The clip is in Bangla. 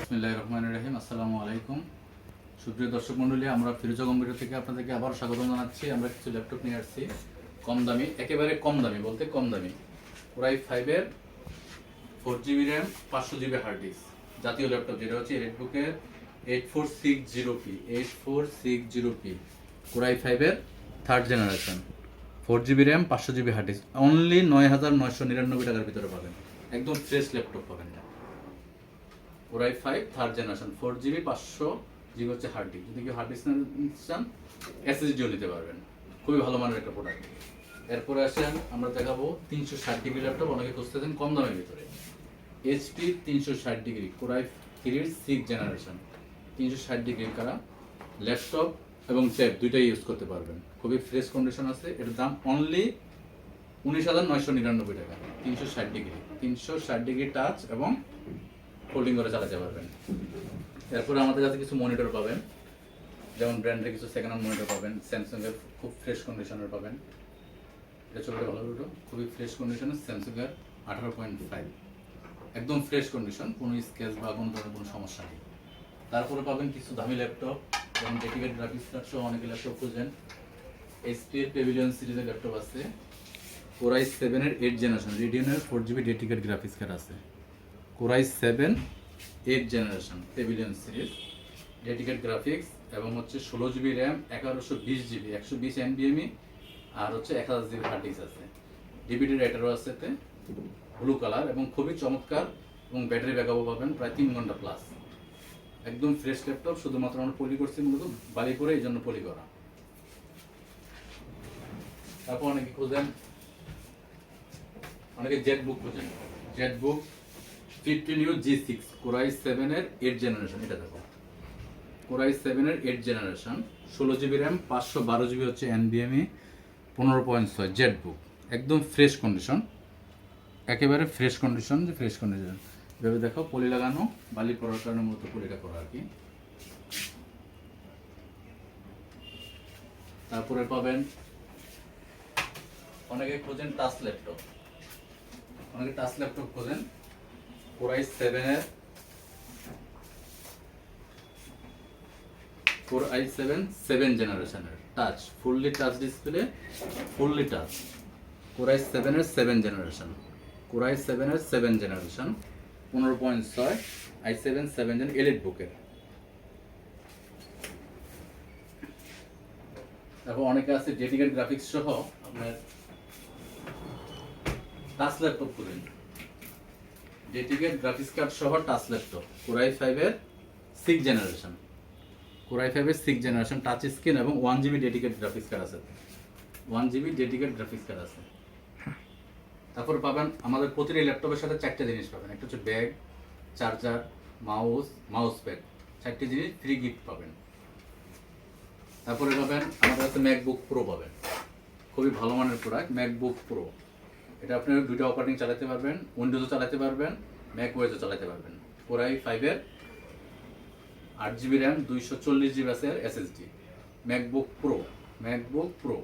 বিসমিল্লাহির রহমানির রহিম। আসসালামু আলাইকুম সুপ্রিয় দর্শক মণ্ডলী, আমরা ফিরোজা কম্পিউটার থেকে আপনাদেরকে আবার স্বাগতম জানাচ্ছি। আমরা কিছু ল্যাপটপ নিয়ে আসছি কম দামি, একেবারে কম দামি বলতে কম দামি। কোরাই 5-এর 4GB RAM 500GB hard disk জাতীয় ল্যাপটপ, যেটা হচ্ছে রেডবুকের 8460p কোরাই 5-এর third generation, 4GB RAM 500GB hard disk, only 9999 টাকার ভিতরে পাবেন। একদম ফ্রেশ ল্যাপটপ পাবেন না। Core i 5 third generation 4GB 500GB হচ্ছে হার্ড ডিস্ক। যদি কেউ হার্ড ডিস্ক চান এসএসডিও নিতে পারবেন। খুবই ভালো মানের একটা প্রোডাক্ট। এরপরে আসেন আমরা দেখাবো 360 ডিগ্রি ল্যাপটপ, অনেকে খুঁজতেছেন কম দামের ভিতরে। HP 360 degree core i 3 6 generation 360 degree কারা ল্যাপটপ এবং ট্যাব দুইটাই ইউজ করতে পারবেন। খুবই ফ্রেশ কন্ডিশন আছে। এটার দাম অনলি 19,999 টাকা। 360 ডিগ্রি টাচ এবং হোল্ডিং করে চালাতে পারবেন। এরপরে আমাদের কাছে কিছু মনিটর পাবেন, যেমন ব্র্যান্ডের কিছু সেকেন্ড হ্যান্ড মনিটর পাবেন। স্যামসাংয়ের খুব ফ্রেশ কন্ডিশনের পাবেন। এটা চলবে ভালো দুটো, খুবই ফ্রেশ কন্ডিশনের স্যামসাংয়ের 18.5, একদম ফ্রেশ কন্ডিশন, কোনো স্কেচ বা কোনো ধরনের কোনো সমস্যা নেই। তারপরে পাবেন কিছু দামি ল্যাপটপ, যেমন ডেডিকেট গ্রাফিক্স কার্ড সহ অনেকে ল্যাপটপ খুঁজেন। এইচপি এর পেভিলিয়ন সিরিজের ল্যাপটপ আছে। কোরাই 7-এর 8 জেনারেশন রেডিয়নের 4GB ডেডিকেট গ্রাফিক্স কার্ড আছে। Core i 7 8 generation pavilion series dedicated graphics এবং হচ্ছে 16GB র্যাম 1120GB 120 NVMe আর হচ্ছে 1000GB হার্ড ডিস্ক আছে। ডিভিডি রাইটারও আছে এতে, ব্লু কালার এবং খুবই চমৎকার, এবং ব্যাটারি ব্যাকআপও পাবেন প্রায় 3 ঘন্টা প্লাস। একদম ফ্রেশ ল্যাপটপ, শুধুমাত্র আমরা পলি করছি মূলত বালি করে, এই জন্য পলি করা। তারপর অনেকে খোঁজেন, অনেকে জেট বুক খোঁজেন। জেট বুক 15U G6 কোরাই 7-এর 8 জেনারেশন। এটা দেখো, কোরাই 7-এর 8 জেনারেশন 16GB র্যাম 512GB হচ্ছে NVMe 15.6 জেট বুক, একদম ফ্রেশ কন্ডিশন, একেবারে ফ্রেশ কন্ডিশন। যে ফ্রেশ কন্ডিশন এভাবে দেখো, পলি লাগানো, বালি পড়ার কারণে মূলত পলিটা করা আর কি। তারপরে পাবেন অনেকে খোঁজেন টাচ ল্যাপটপ, অনেকে টাচ ল্যাপটপ খোঁজেন। কোরাই 7-এর কোরাই 7 জেনারেশনের touch, fully touch display, fully touch. Core i 7-এর 7 জেনারেশন, কোরাই 7-এর 7 জেনারেশন 15.6 i7 7 জেন এলিট বুকের। তারপর অনেকে আছে ডেডিকেট গ্রাফিক্স সহ আপনার টাচ ল্যাপটপ খুঁজেন। ডেডিকেট গ্রাফিক্স কার্ড সহ টাচ ল্যাপটপ কোরাই 5-এর 6 জেনারেশন, কোরাই 5-এর 6 জেনারেশন টাচ স্ক্রিন এবং 1GB ডেডিকেট গ্রাফিক্স কার্ড আছে। 1GB ডেডিকেট গ্রাফিক্স কার্ড আছে। তারপর পাবেন আমাদের প্রতিটি ল্যাপটপের সাথে 4টে জিনিস পাবেন। একটা হচ্ছে ব্যাগ, চার্জার, মাউস প্যাড, 4টে জিনিস ফ্রি গিফট পাবেন। তারপরে পাবেন আমাদের কাছে ম্যাকবুক প্রো পাবেন, খুবই ভালো মানের প্রোডাক্ট ম্যাকবুক প্রো। এটা আপনি দুইটা অপারেটিং চালাতে পারবেন, উইন্ডোজও চালাতে পারবেন, ম্যাক ওএসও চালাতে পারবেন। কোরাই 5-এর 8GB র্যাম 240GB আছে SSD, MacBook pro, MacBook pro